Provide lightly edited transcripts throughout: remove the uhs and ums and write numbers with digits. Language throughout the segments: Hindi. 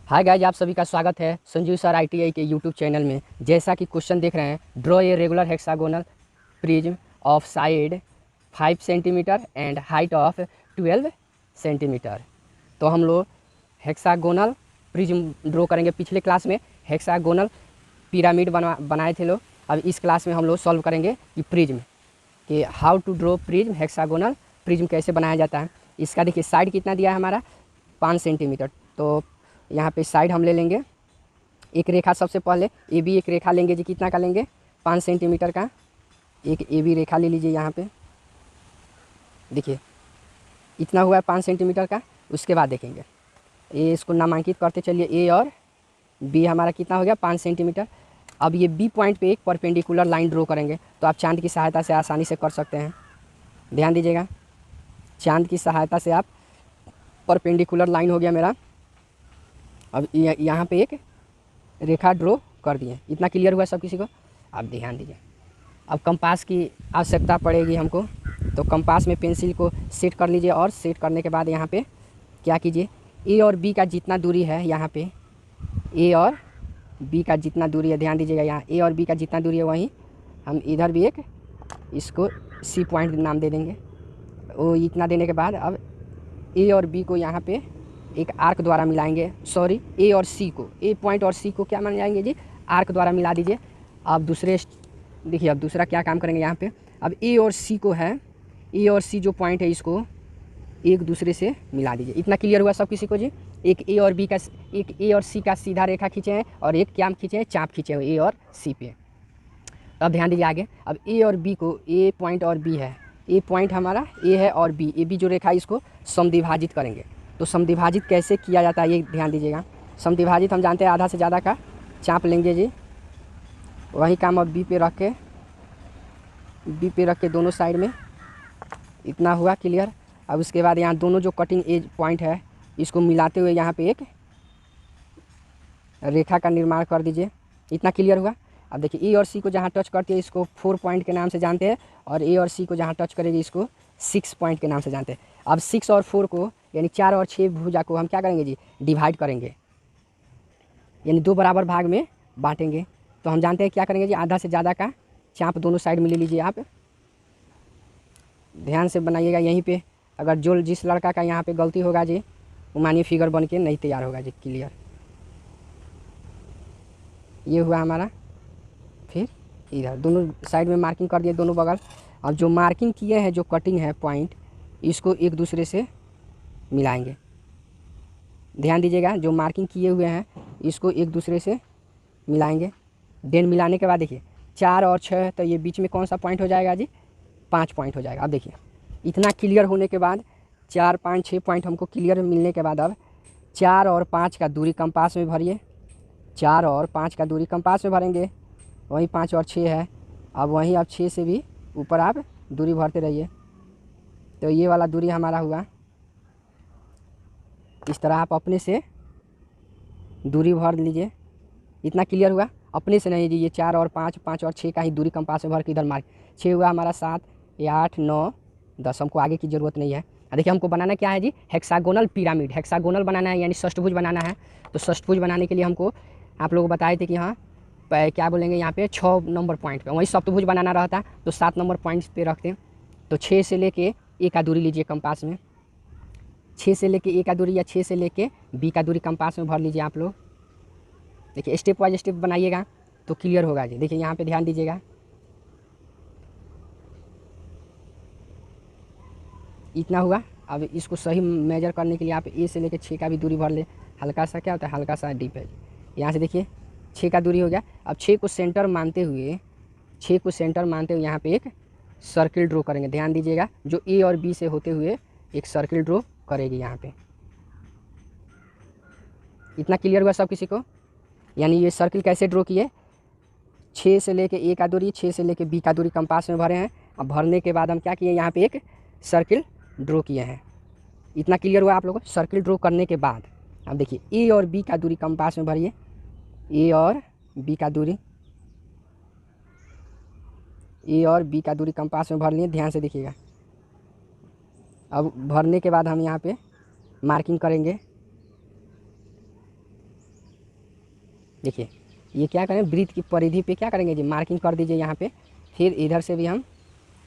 हाय गाइज, आप सभी का स्वागत है संजीव सर आईटीआई के यूट्यूब चैनल में। जैसा कि क्वेश्चन देख रहे हैं, draw a regular hexagonal prism of side 5 centimetre and height of 12 centimetre. तो हम लोग हेक्सागोनल प्रिज्म ड्रॉ करेंगे। पिछले क्लास में हेक्सागोनल पिरामिड बनाए थे लोग। अब इस क्लास में हम लोग सॉल्व करेंगे कि प्रिज्म, कि how to draw prism, hexagonal prism कैसे बनाया जाता है। इसका देखिए साइड कितना दिया है हमारा, 5 सेंटीमीटर। तो यहाँ पे साइड हम ले लेंगे एक रेखा। सबसे पहले ए बी एक रेखा लेंगे जी। कितना का लेंगे? 5 सेंटीमीटर का एक ए बी रेखा ले लीजिए। यहाँ पे देखिए इतना हुआ है 5 सेंटीमीटर का। उसके बाद देखेंगे ये, इसको नामांकित करते चलिए। ए और बी हमारा कितना हो गया? 5 सेंटीमीटर। अब ये बी पॉइंट पे एक परपेंडिकुलर लाइन ड्रॉ करेंगे। तो आप चांद की सहायता से आसानी से कर सकते हैं। ध्यान दीजिएगा, चांद की सहायता से आप परपेंडिकुलर लाइन हो गया मेरा। अब यहाँ पे एक रेखा ड्रॉ कर दिए। इतना क्लियर हुआ सब किसी को? अब ध्यान दीजिए, अब कंपास की आवश्यकता पड़ेगी हमको। तो कंपास में पेंसिल को सेट कर लीजिए और सेट करने के बाद यहाँ पे क्या कीजिए, ए और बी का जितना दूरी है, यहाँ पे ए और बी का जितना दूरी है, ध्यान दीजिएगा, यहाँ ए और बी का जितना दूरी है वहीं हम इधर भी एक इसको सी पॉइंट नाम दे देंगे। वो इतना देने के बाद अब ए और बी को यहाँ पे एक आर्क द्वारा मिलाएंगे। सॉरी, ए और सी को, ए पॉइंट और सी को क्या मान जाएंगे जी? आर्क द्वारा मिला दीजिए। अब दूसरे देखिए, अब दूसरा क्या काम करेंगे यहाँ पे। अब ए और सी को है, ए और सी जो पॉइंट है इसको एक दूसरे से मिला दीजिए। इतना क्लियर हुआ सब किसी को जी? एक ए और बी का, एक ए और सी का सीधा रेखा खींचे हैं और एक क्या खींचे हैं? चाप खींचे हैं ए और सी पे। अब ध्यान दीजिए आगे। अब ए और बी को, ए पॉइंट और बी है, ए पॉइंट हमारा ए है और बी, ए बी जो रेखा है इसको समद्विभाजित करेंगे। तो समद्विभाजित कैसे किया जाता है ये ध्यान दीजिएगा। समद्विभाजित हम जानते हैं, आधा से ज़्यादा का चाप लेंगे जी। वही काम अब बी पे रख के दोनों साइड में इतना हुआ क्लियर। अब उसके बाद यहाँ दोनों जो कटिंग एज पॉइंट है इसको मिलाते हुए यहाँ पे एक रेखा का निर्माण कर दीजिए। इतना क्लियर हुआ। अब देखिए ए और सी को जहाँ टच करती है इसको 4 पॉइंट के नाम से जानते हैं, और ए और सी को जहाँ टच करेगी इसको 6 पॉइंट के नाम से जानते हैं। अब 6 और 4 को, यानी 4 और 6 भुजा को हम क्या करेंगे जी? डिवाइड करेंगे, यानी 2 बराबर भाग में बांटेंगे। तो हम जानते हैं क्या करेंगे जी? आधा से ज़्यादा का चाप दोनों साइड में ले लीजिए। आप ध्यान से बनाइएगा। यहीं पे अगर जो जिस लड़का का यहाँ पे गलती होगा जी, वो मानिए फिगर बन के नहीं तैयार होगा जी। क्लियर, ये हुआ हमारा। फिर इधर दोनों साइड में मार्किंग कर दिए दोनों बगल। अब जो मार्किंग किए हैं, जो कटिंग है पॉइंट, इसको एक दूसरे से मिलाएंगे। ध्यान दीजिएगा, जो मार्किंग किए हुए हैं इसको एक दूसरे से मिलाएंगे। डेन मिलाने के बाद देखिए 4 और 6, तो ये बीच में कौन सा पॉइंट हो जाएगा जी? 5 पॉइंट हो जाएगा। अब देखिए इतना क्लियर होने के बाद 4, 5, 6 पॉइंट हमको क्लियर मिलने के बाद अब 4 और 5 का दूरी कंपास में भरिए। 4 और 5 का दूरी कंपास में भरेंगे। वहीं 5 और 6 है। अब वहीं आप 6 से भी ऊपर आप दूरी भरते रहिए। तो ये वाला दूरी हमारा हुआ। इस तरह आप अपने से दूरी भर लीजिए। इतना क्लियर हुआ? अपने से नहीं जी, ये 4 और 5, 5 और 6 का ही दूरी कंपास में भर के इधर मार्क। 6 हुआ हमारा, 7, 8, 9, 10। हमको आगे की ज़रूरत नहीं है। देखिए हमको बनाना क्या है जी? Hexagonal pyramid. हेक्सागोनल बनाना है, यानी षष्ठभुज बनाना है। तो षष्ठभुज बनाने के लिए हमको आप लोग बताए थे कि हाँ क्या बोलेंगे, यहाँ पे 6 नंबर पॉइंट पे, वहीं सप्तभुज बनाना रहता तो 7 नंबर पॉइंट पे रखते हैं। तो 6 से लेके ए का दूरी लीजिए कंपास में। 6 से लेके ए का दूरी या 6 से लेके बी का दूरी कंपास में भर लीजिए आप लोग। देखिए स्टेप वाइज स्टेप बनाइएगा तो क्लियर होगा जी। देखिए यहाँ पे ध्यान दीजिएगा, इतना हुआ। अब इसको सही मेजर करने के लिए आप ए से लेके 6 का भी दूरी भर ले। हल्का सा क्या होता है, हल्का सा डीप है। यहाँ से देखिए 6 का दूरी हो गया। अब 6 को सेंटर मानते हुए, 6 को सेंटर मानते हुए यहाँ पे एक सर्किल ड्रॉ करेंगे। ध्यान दीजिएगा, जो ए और बी से होते हुए एक सर्किल ड्रॉ करेगी यहाँ पे। इतना क्लियर हुआ सब किसी को? यानी ये सर्किल कैसे ड्रॉ किए? 6 से लेके ए का दूरी, 6 से लेके बी का दूरी कंपास में भरे हैं। अब भरने के बाद हम क्या किए, यहाँ पे एक सर्किल ड्रॉ किए हैं। इतना क्लियर हुआ आप लोगों को? सर्किल ड्रॉ करने के बाद अब देखिए ए और बी का दूरी कंपास में भरिए। ए और बी का दूरी, ए और बी का दूरी कंपास में भर लिए। ध्यान से देखिएगा। अब भरने के बाद हम यहाँ पे मार्किंग करेंगे। देखिए ये क्या करें, वृत्त की परिधि पे क्या करेंगे जी, मार्किंग कर दीजिए यहाँ पे। फिर इधर से भी हम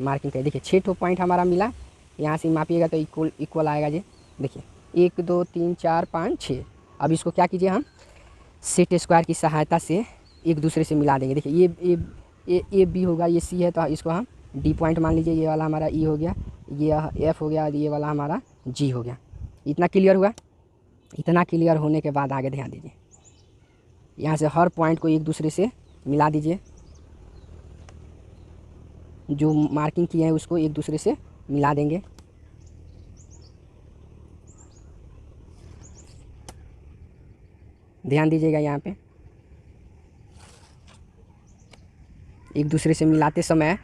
मार्किंग करें। देखिए 6 पॉइंट हमारा मिला, यहाँ से मापिएगा तो इक्वल इक्वल आएगा जी। देखिए 1 2 3 4 5 6। अब इसको क्या कीजिए, हम सेट स्क्वायर की सहायता से एक दूसरे से मिला देंगे। देखिए ये बी होगा, ये सी है, तो इसको हम डी पॉइंट मान लीजिए। ये वाला हमारा ई हो गया, ये एफ हो गया, और ये वाला हमारा जी हो गया। इतना क्लियर हुआ। इतना क्लियर होने के बाद आगे ध्यान दीजिए, यहाँ से हर पॉइंट को एक दूसरे से मिला दीजिए। जो मार्किंग किए हैं उसको एक दूसरे से मिला देंगे। ध्यान दीजिएगा, यहाँ पे एक दूसरे से मिलाते समय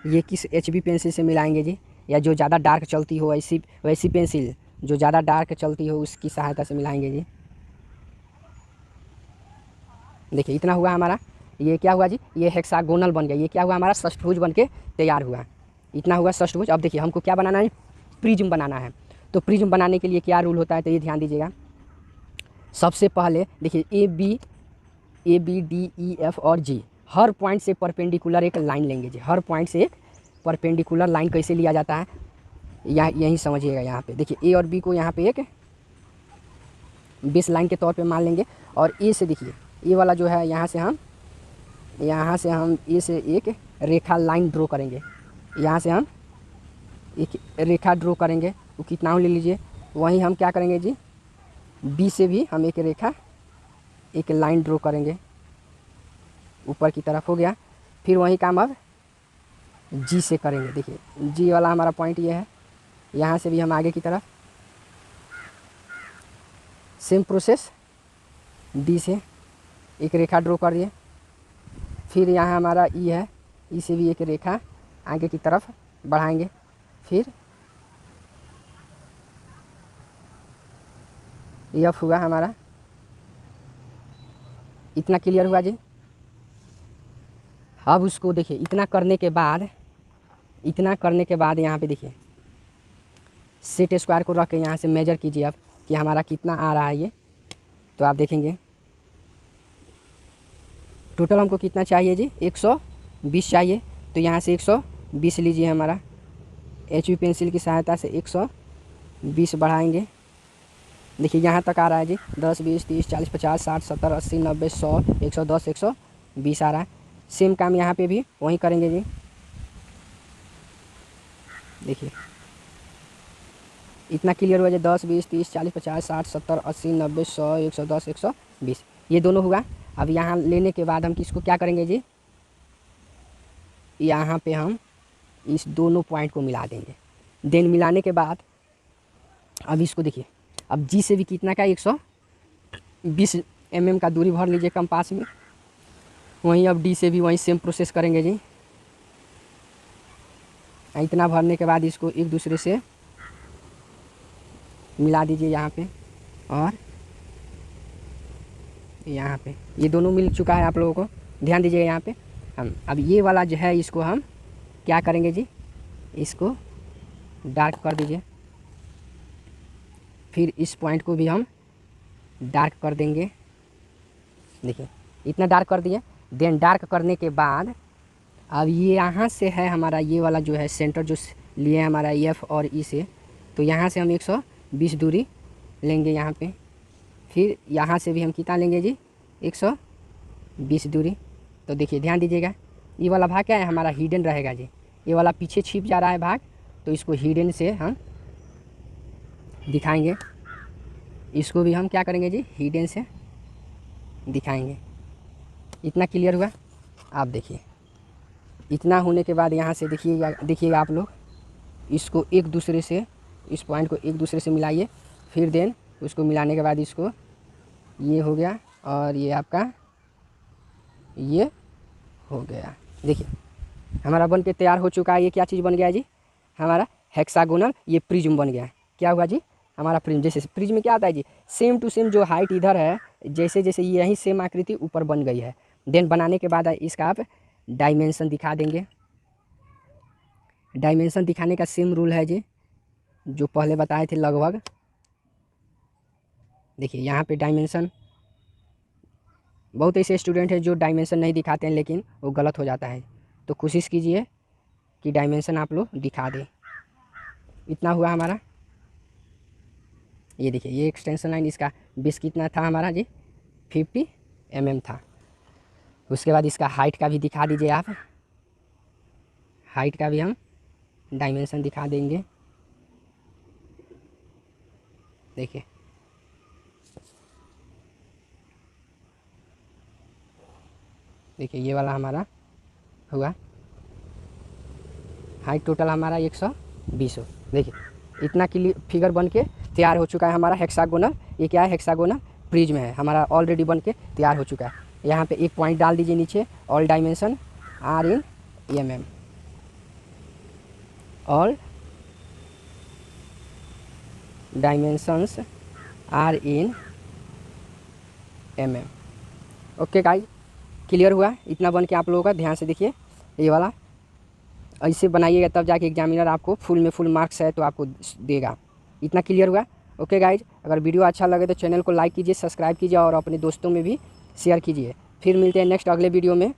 ये किस HB पेंसिल से मिलाएंगे जी, या जो ज़्यादा डार्क चलती हो वैसी पेंसिल जो ज़्यादा डार्क चलती हो उसकी सहायता से मिलाएंगे जी। देखिए इतना हुआ हमारा। ये क्या हुआ जी, ये हेक्सागोनल बन गया। ये क्या हुआ, हमारा षष्ठभुज बन के तैयार हुआ। इतना हुआ षष्ठभुज। अब देखिए हमको क्या बनाना है, प्रिज्म बनाना है। तो प्रिज्म बनाने के लिए क्या रूल होता है, तो ये ध्यान दीजिएगा। सबसे पहले देखिए A B D E F और जी, हर पॉइंट से परपेंडिकुलर एक लाइन लेंगे जी। हर पॉइंट से एक परपेंडिकुलर लाइन कैसे लिया जाता है, यही समझिएगा। यहाँ पे देखिए ए और बी को यहाँ पे एक बेस लाइन के तौर पे मान लेंगे। और ए से देखिए, ए वाला जो है, यहाँ से हम ए से एक रेखा लाइन ड्रॉ करेंगे। यहाँ से हम एक रेखा ड्रॉ करेंगे, वो कितना हो ले लीजिए। वहीं हम क्या करेंगे जी, बी से भी हम एक रेखा, एक लाइन ड्रॉ करेंगे ऊपर की तरफ, हो गया। फिर वही काम अब जी से करेंगे। देखिए जी वाला हमारा पॉइंट ये है, यहाँ से भी हम आगे की तरफ सेम प्रोसेस डी से एक रेखा ड्रॉ कर दिए। फिर यहाँ हमारा ई है, ई से भी एक रेखा आगे की तरफ बढ़ाएंगे। फिर एफ हुआ हमारा। इतना क्लियर हुआ जी। अब उसको देखिए, इतना करने के बाद यहाँ पे देखिए सेट स्क्वायर को रख के यहाँ से मेजर कीजिए अब कि हमारा कितना आ रहा है ये। तो आप देखेंगे टोटल हमको कितना चाहिए जी, 120 चाहिए। तो यहाँ से 120 लीजिए, हमारा HB पेंसिल की सहायता से 120 बढ़ाएंगे। देखिए यहाँ तक आ रहा है जी, 10 20 30 40 50 60 70 80 90 100 110 120 आ रहा है। सेम काम यहाँ पे भी वही करेंगे जी। देखिए इतना क्लियर हुआ जी, 10 20 30 40 50 60 70 80 90 100 110 120, ये दोनों हुआ। अब यहाँ लेने के बाद हम किसको क्या करेंगे जी, यहाँ पे हम इस दोनों पॉइंट को मिला देंगे। देन मिलाने के बाद अब इसको देखिए, अब जी से भी कितना का 120 mm का दूरी भर लीजिए कंपास में। वहीं अब डी से भी वहीं सेम प्रोसेस करेंगे जी। इतना भरने के बाद इसको एक दूसरे से मिला दीजिए यहाँ पे, और यहाँ पे ये दोनों मिल चुका है आप लोगों को। ध्यान दीजिएगा यहाँ पे। हम अब ये वाला जो है, इसको हम क्या करेंगे जी, इसको डार्क कर दीजिए। फिर इस पॉइंट को भी हम डार्क कर देंगे। देखिए इतना डार्क कर दिए। देन डार्क करने के बाद अब ये यहाँ से है हमारा, ये वाला जो है सेंटर जो लिए हमारा एफ और ई से, तो यहाँ से हम 120 दूरी लेंगे यहाँ पे। फिर यहाँ से भी हम कितना लेंगे जी, 120 दूरी। तो देखिए ध्यान दीजिएगा, ये वाला भाग क्या है हमारा, हिडन रहेगा जी। ये वाला पीछे छिप जा रहा है भाग, तो इसको हिडन से हम दिखाएंगे। इसको भी हम क्या करेंगे जी, हिडन से दिखाएंगे। इतना क्लियर हुआ। आप देखिए इतना होने के बाद यहाँ से देखिएगा आप लोग, इसको एक दूसरे से, इस पॉइंट को एक दूसरे से मिलाइए। फिर देन उसको मिलाने के बाद इसको, ये हो गया और ये आपका ये हो गया। देखिए हमारा बन के तैयार हो चुका है। ये क्या चीज़ बन गया जी, हमारा हेक्सागोनल ये प्रिज्म बन गया। क्या हुआ जी, हमारा प्रिज्म। जैसे प्रिज्म में क्या आता है जी, सेम टू सेम जो हाइट इधर है, जैसे जैसे यही सेम आकृति ऊपर बन गई है। देन बनाने के बाद इसका आप डायमेंशन दिखा देंगे। डायमेंशन दिखाने का सेम रूल है जी जो पहले बताए थे लगभग। देखिए यहाँ पे डायमेंशन बहुत ऐसे स्टूडेंट हैं जो डायमेंशन नहीं दिखाते हैं, लेकिन वो गलत हो जाता है। तो कोशिश कीजिए कि डायमेंशन आप लोग दिखा दें। इतना हुआ हमारा। ये देखिए, ये एक्सटेंशन लाइन इसका बेस कितना था हमारा जी, 50 mm था। उसके बाद इसका हाइट का भी दिखा दीजिए आप। हाइट का भी हम डायमेंशन दिखा देंगे। देखिए, देखिए ये वाला हमारा हुआ। हाइट टोटल हमारा 120 हो। देखिए इतना क्लियर फिगर बन के तैयार हो चुका है हमारा हेक्सागोनल। ये क्या है, हेक्सागोनल प्रिज्म है हमारा, ऑलरेडी बन के तैयार हो चुका है। यहाँ पे एक पॉइंट डाल दीजिए नीचे, all dimension are in mm, all dimensions are in mm। Okay guys, clear हुआ। इतना बन के आप लोगों का ध्यान से देखिए, ये वाला ऐसे बनाइएगा, तब जाके एग्जामिनर आपको फुल में फुल मार्क्स है तो आपको देगा। इतना क्लियर हुआ। ओके गाइज, अगर वीडियो अच्छा लगे तो चैनल को लाइक कीजिए, सब्सक्राइब कीजिए और अपने दोस्तों में भी शेयर कीजिए। फिर मिलते हैं नेक्स्ट अगले वीडियो में।